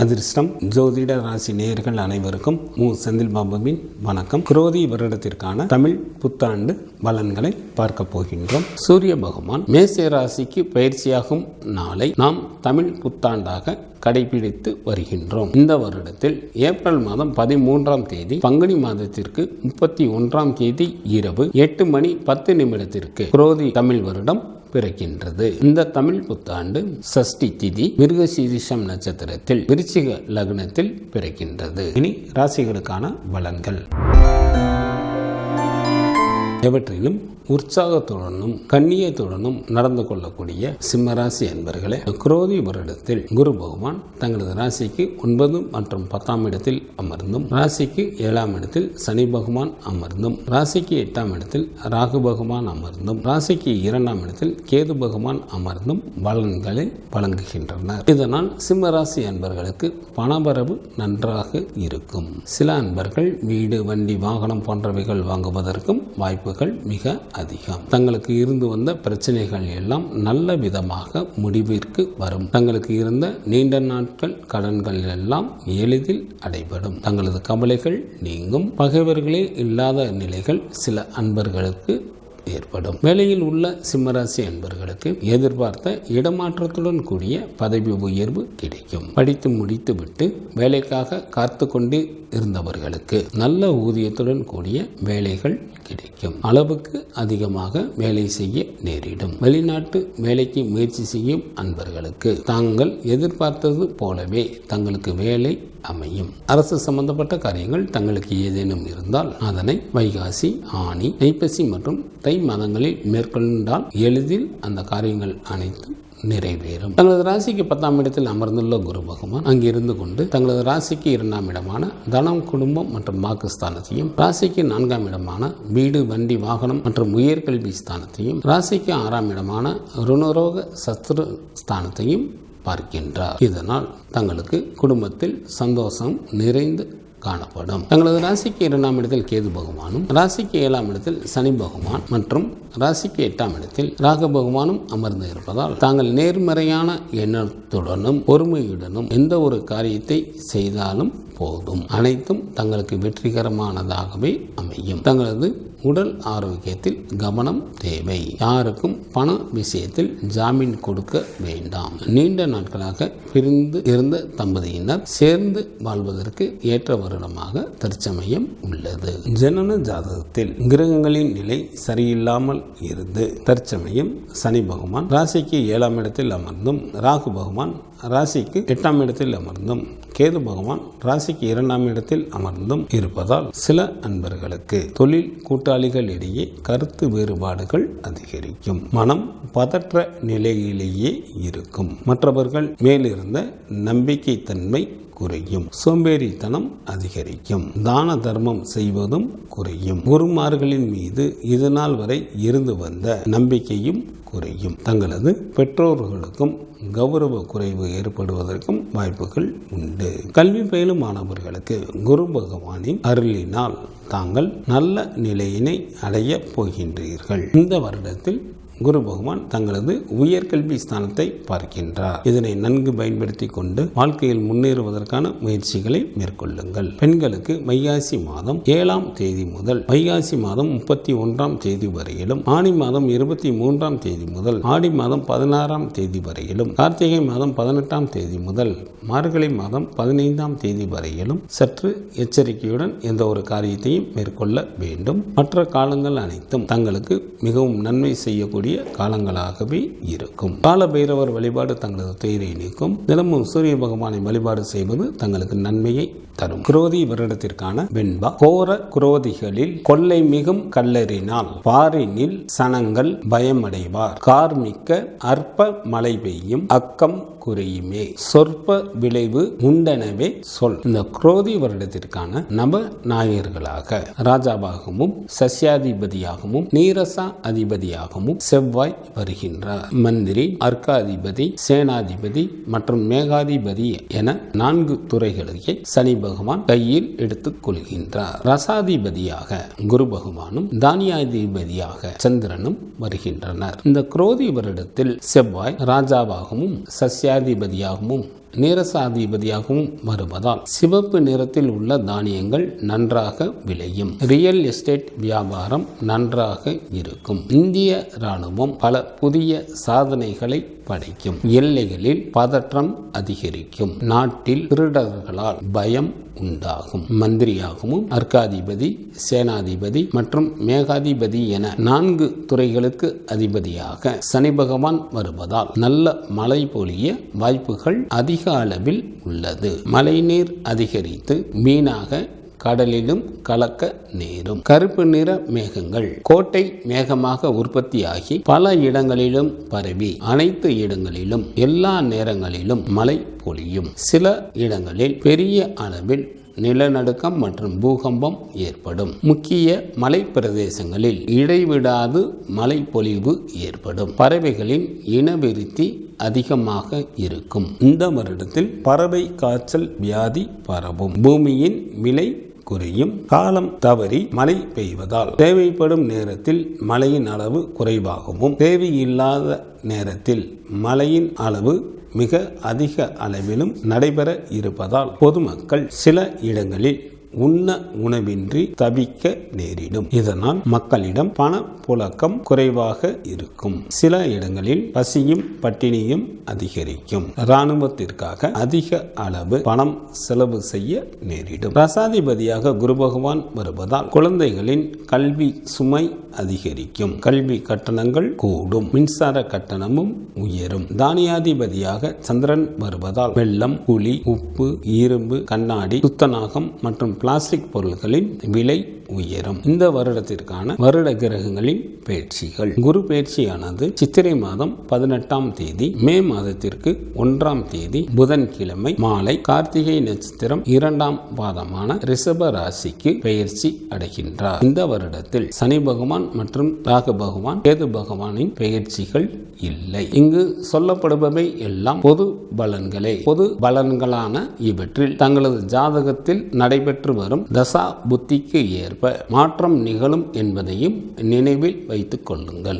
அதிர்ஷ்டம் ஜோதிட ராசி நேயர்கள் அனைவருக்கும் செந்தில் பாபுவின் வணக்கம். குரோதி வருடத்திற்கான தமிழ் புத்தாண்டு பலன்களை பார்க்க போகின்றோம். சூரிய பகவான் மேச ராசிக்கு பயிற்சியாகும் நாளை நாம் தமிழ் புத்தாண்டாக கடைபிடித்து வருகின்றோம். இந்த வருடத்தில் ஏப்ரல் மாதம் 13ஆம் தேதி பங்குனி மாதத்திற்கு 31ஆம் தேதி இரவு 8:10 குரோதி தமிழ் வருடம் பிறக்கின்றது. இந்த தமிழ் புத்தாண்டு சஷ்டி திதி மிருகசீரிஷம் நட்சத்திரத்தில் விருச்சிக லக்னத்தில் பிறக்கின்றது. இனி ராசிகளுக்கான பலன்கள். எவற்றிலும் உற்சாகத்துடனும் கண்ணியத்துடனும் நடந்து கொள்ளக்கூடிய சிம்மராசி அன்பர்களே, குரோதி வருடத்தில் குரு பகவான் தங்களது ராசிக்கு 9 மற்றும் 10ஆம் இடத்தில் அமர்ந்தும், ராசிக்கு 7ஆம் இடத்தில் சனி பகவான் அமர்ந்தும், ராசிக்கு 8ஆம் இடத்தில் ராகு பகவான் அமர்ந்தும், ராசிக்கு 2ஆம் இடத்தில் கேது பகவான் அமர்ந்தும் பலன்களை வழங்குகின்றனர். இதனால் சிம்மராசி அன்பர்களுக்கு பணவரவு நன்றாக இருக்கும். சில அன்பர்கள் வீடு, வண்டி, வாகனம் போன்றவைகள் வாங்குவதற்கும் வாய்ப்புகள் மிக அதிகம். தங்களுக்கு இருந்து வந்த பிரச்சனைகள் எல்லாம் நல்ல விதமாக முடிவிற்கு வரும். தங்களுக்கு இருந்த நீண்ட நாட்கள் கடன்கள் எல்லாம் எளிதில் அடைபடும். தங்களது கவலைகள் நீங்கும். பகைவர்களே இல்லாத நிலைகள் சில அன்பர்களுக்கு ஏற்படும். வேலையில் உள்ள சிம்மராசி அன்பர்களுக்கு எதிர்பார்த்த இடமாற்றத்துடன் கூடிய பதவி உயர்வு கிடைக்கும். படித்து முடித்துவிட்டு வேலைக்காக காத்து கொண்டு இருந்தவர்களுக்கு நல்ல ஊதியத்துடன் கூடிய வேலைகள் கிடைக்கும். அளவுக்கு அதிகமாக வேலை செய்ய நேரிடும். வெளிநாட்டு வேலைக்கு முயற்சி செய்யும் அன்பர்களுக்கு தாங்கள் எதிர்பார்த்தது போலவே தங்களுக்கு வேலை அமையும். அரசு சம்பந்தப்பட்ட காரியங்கள் தங்களுக்கு ஏதேனும் இருந்தால் அதனை வைகாசி, ஆனி, ஐப்பசி மற்றும் தை மாதங்களில் மேற்கொண்டால் எளிதில் அந்த காரியங்கள் அனைத்தும் நிறைவேறும். தங்களது ராசிக்கு 10ஆம் இடத்தில் அமர்ந்துள்ள குரு பகவான் அங்கிருந்து கொண்டு தங்களது ராசிக்கு 2ஆம் இடமான தனம், குடும்பம் மற்றும் வாக்குஸ்தானத்தையும், ராசிக்கு 4ஆம் இடமான வீடு, வண்டி, வாகனம் மற்றும் உயர்கல்வி ஸ்தானத்தையும், ராசிக்கு 6ஆம் இடமான ருணரோக சத்ரு ஸ்தானத்தையும் பார்க்கின்றார். இதனால் தங்களுக்கு குடும்பத்தில் சந்தோஷம் நிறைந்து காணப்படும். தங்களது ராசிக்கு 2ஆம் இடத்தில் கேது பகவானும், ராசிக்கு 7ஆம் இடத்தில் சனி பகவான் மற்றும் ராசிக்கு 8ஆம் இடத்தில் ராகு பகவானும் அமர்ந்து இருப்பதால் தாங்கள் நேர்மறையான எண்ணத்துடனும் பொறுமையுடனும் எந்த ஒரு காரியத்தை செய்தாலும் போதும், அனைத்தும் தங்களுக்கு வெற்றிகரமானதாகவே அமையும். தங்களது உடல் ஆரோக்கியத்தில் கவனம் தேவை. யாருக்கும் பண விஷயத்தில் ஜாமீன் கொடுக்க வேண்டாம். நீண்ட நாட்களாக பிரிந்து இருந்த தம்பதியினர் சேர்ந்து வாழ்வதற்கு ஏற்ற வருடமாக தற்சமயம் உள்ளது. ஜனன ஜாதகத்தில் கிரகங்களின் நிலை சரியில்லாமல் இருந்து தற்சமயம் சனி பகவான் ராசிக்கு 7ஆம் இடத்தில் அமர்ந்தும், ராகு பகவான் ராசிக்கு 8ஆம் இடத்தில் அமர்ந்தும், கேது பகவான் ராசிக்கு 2ஆம் இடத்தில் அமர்ந்தும் இருப்பதால் சில அன்பர்களுக்கு தொழில் கூட்டாளிகளிடையே கருத்து வேறுபாடுகள் அதிகரிக்கும். மனம் பதற்ற நிலையிலேயே இருக்கும். மற்றவர்கள் மேலிருந்த நம்பிக்கை தன்மை குறையும். சோம்பேறித்தனம் அதிகரிக்கும். தான தர்மம் செய்வதும் குறையும். குருமார்களின் மீது இதுநாள் வரை இருந்து வந்த நம்பிக்கையும் குறையும். தங்களது பெற்றோர்களுக்கும் கௌரவ குறைவு ஏற்படுவதற்கும் வாய்ப்புகள் உண்டு. கல்வி பயிலும் மாணவர்களுக்கு குரு பகவானின் அருளினால் தாங்கள் நல்ல நிலையினை அடைய போகின்றீர்கள். இந்த வருடத்தில் குரு பகவான் தங்களது உயர்கல்வி ஸ்தானத்தை பார்க்கின்றார். இதனை நன்கு பயன்படுத்தி கொண்டு வாழ்க்கையில் முன்னேறுவதற்கான முயற்சிகளை மேற்கொள்ளுங்கள். பெண்களுக்கு வைகாசி மாதம் 7ஆம் தேதி முதல் வைகாசி மாதம் 31ஆம் தேதி வரையிலும், ஆனி மாதம் 23ஆம் தேதி முதல் ஆடி மாதம் 16ஆம் தேதி வரையிலும், கார்த்திகை மாதம் 18ஆம் தேதி முதல் மார்கழி மாதம் 15ஆம் தேதி வரையிலும் சற்று எச்சரிக்கையுடன் எந்த ஒரு காரியத்தையும் மேற்கொள்ள வேண்டும். மற்ற காலங்கள் அனைத்தும் தங்களுக்கு மிகவும் நன்மை செய்யக்கூடிய காலங்களாகவே இருக்கும். கால பைரவர் வழிபாடு தங்களது துயரை நீக்கும். தினமும் சூரிய பகவானை வழிபாடு செய்வது தங்களுக்கு நன்மையை தரும். குரோதி வருடத்திற்கான வெண்பா. கோர குரோதிகளில் கொள்ளை மிகும் கல்லறினால் பாரினில் சனங்கள் பயமடைவார். கார்மிக்க அற்ப மழை பெய்யும் அக்கம் குறையுமே. சொற்ப விளைவு உண்டனவே சொல். இந்த குரோதி வருடத்திற்கான நவ நாயகர்களாக ராஜாவாகவும் சஸ்யாதிபதியாகவும் நீரசா அதிபதியாகவும் செவ்வாய் வருகின்றார். மந்திரி, அர்க்காதிபதி, சேனாதிபதி மற்றும் மேகாதிபதி என 4 துறைகளுக்கு சனி பகவான் கையில் எடுத்துக் கொள்கின்றார். ரசாதிபதியாக குரு பகவானும் தானியாதிபதியாக சந்திரனும் வருகின்றனர். இந்த குரோதி வருடத்தில் செவ்வாய் ராஜாவாகவும் சஸ்யாதிபதியாகவும் நீரசாதிபதியாகவும் வருவதால் சிவப்பு நிறத்தில் உள்ள தானியங்கள் நன்றாக விளையும். ரியல் எஸ்டேட் வியாபாரம் நன்றாக இருக்கும். இந்திய ராணுவம் பல புதிய சாதனைகளை படைக்கும். எல்லைகளில் பதற்றம் அதிகரிக்கும். நாட்டில் திருடர்களால் பயம் உண்டாகும். மந்திரியாகவும் அர்க்காதிபதி, சேனாதிபதி மற்றும் மேகாதிபதி என 4 துறைகளுக்கு அதிபதியாக சனி பகவான் வருவதால் நல்ல மழை பொழிய வாய்ப்புகள் அதிக அளவில் உள்ளது. மழைநீர் அதிகரித்து மீனாக கடலிலும் கலக்க நேரும். கருப்பு நிற மேகங்கள் கோட்டை மேகமாக உற்பத்தியாகி பல இடங்களிலும் பரவி அனைத்து இடங்களிலும் எல்லா நேரங்களிலும் மழை பொழியும். சில இடங்களில் பெரிய அளவில் நிலநடுக்கம் மற்றும் பூகம்பம் ஏற்படும். முக்கிய மலை பிரதேசங்களில் இடைவிடாது மழை பொழிவு ஏற்படும். பறவைகளின் இனவிருத்தி அதிகமாக இருக்கும். இந்த வருடத்தில் பறவை காய்ச்சல் வியாதி பரவும். பூமியின் விலை குறையும். காலம் தவறி மழை பெய்வதால் தேவைப்படும் நேரத்தில் மழையின் அளவு குறைவாகவும் தேவையில்லாத நேரத்தில் மழையின் அளவு மிக அதிக அளவிலும் நடைபெற இருப்பதால் பொதுமக்கள் சில இடங்களில் உண்ண உணவின்றி தவிக்க நேரிடும். இதனால் மக்களிடம் பணப்புழக்கம் குறைவாக இருக்கும். சில இடங்களில் பசியும் பட்டினியும் அதிகரிக்கும். இராணுவத்திற்காக அதிக அளவு பணம் செலவு செய்ய நேரிடும். ரசாதிபதியாக குரு பகவான் வருவதால் குழந்தைகளின் கல்வி சுமை அதிகரிக்கும். கல்வி கட்டணங்கள் கூடும். மின்சார கட்டணமும் உயரும். தானியாதிபதியாக சந்திரன் வருவதால் வெல்லம், புளி, உப்பு, இரும்பு, கண்ணாடி, துத்தநாகம் மற்றும் பிளாஸ்டிக் பொருட்களின் விலை உயரும். இந்த வருடத்திற்கான வருட கிரகங்களின் பயிற்சிகள். குரு பயிற்சியானது சித்திரை மாதம் 18ஆம் தேதி, மே மாதத்திற்கு 1ஆம் தேதி புதன்கிழமை மாலை கார்த்திகை நட்சத்திரம் 2ஆம் பாதமான ரிஷப ராசிக்கு பயிற்சி அடைகின்றார். இந்த வருடத்தில் சனி பகவான் மற்றும் ராகு பகவான், கேது பகவானின் பயிற்சிகள் இல்லை. இங்கு சொல்லப்படுபவை எல்லாம் பொது பலன்களே. பொது பலன்களான இவற்றில் தங்களது ஜாதகத்தில் நடைபெற்று வரும் தசா புத்திக்கு ஏற்ப மாற்றம் நிகழும் என்பதையும் நினைவில் வைத்துக் கொள்ளுங்கள்.